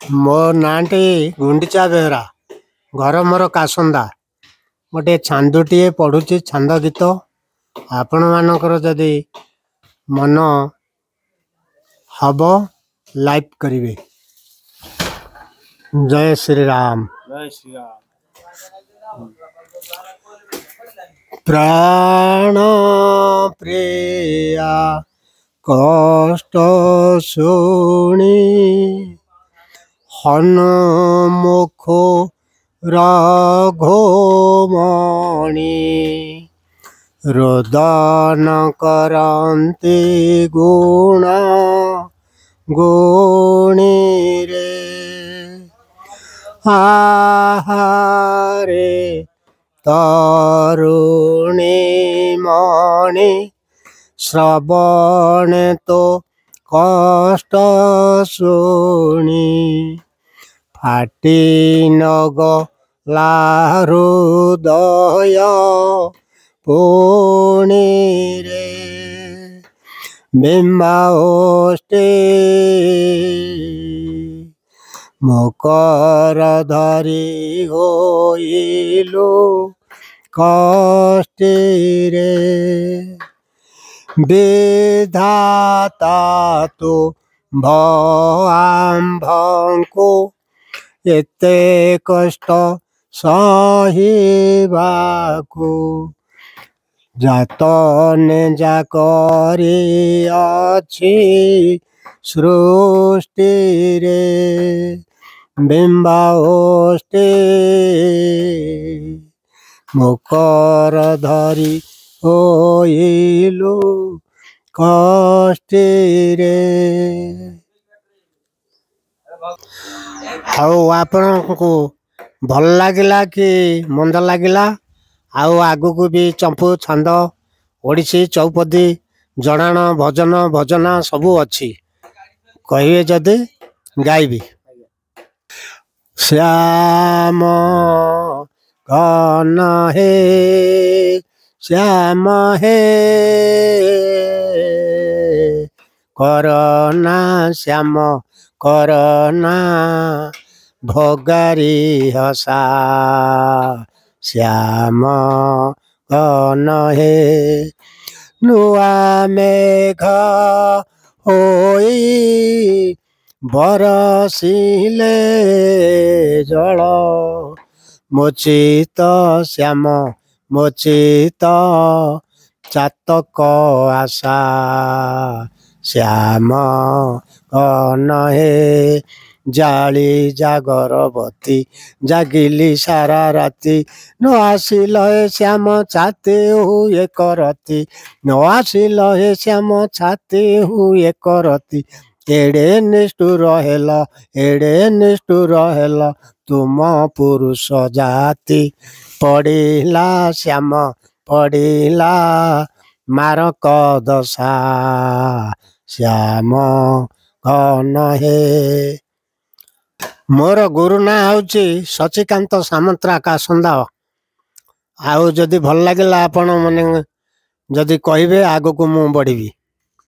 मो नाटी गुंडीचा बेहरा घर मोर कासंदा गोटे छांदुटी पढ़ुची छांद गीत आपण मानकर जदि मन हब लाइक करिवे। जय श्री राम। जय श्री राम। प्राण प्रिया कष्ट शुणी हनुमुख रघुमणि रोदन करन्ति गुण गुणी रे आहारे तरुणी मणि श्रवण तो कष्ट शुणी फाटी नगला हृदय पुणी रे बिम्बाष्टे मकर धरी होइलु कष्टे रे विधाता तो आम्भଙ୍କୁ एते कष्ट सहिबाकु जातने जाकरी अछि सृष्टि रे बिम्बाष्टे मकर धरी होइलु कष्टे रे। हाउ आपण को भल लागिला कि मंद लागिला आउ आगु को भी चंपू छंद ओडिसी चौपदी जणाण भजन भजना सबू अच्छी कहिए जदि गाइबी। श्याम घन हे श्याम हे करना श्याम करना भोगारी हसा श्याम घन हे नुआ मेघ होई बरसिले जल मोचित श्याम मोचित चातक आशा श्याम घन हे जाली जागरबती जागिली सारा राती न आसिल हे श्याम छाती हुए करती न आसिल हे श्याम छाती हुए करती एड़े निष्ठुर हेल एड़े निष्ठुर हेल तुम पुरुष जाति पड़िला श्याम पड़िला मारक दशा श्याम घन हे। मोर गुरु ना हूँ शशिकांत सामंतरा कासंदा। आउ जदि भल लगे आपण मैंने जदि कहे आग को मु बढ़ी।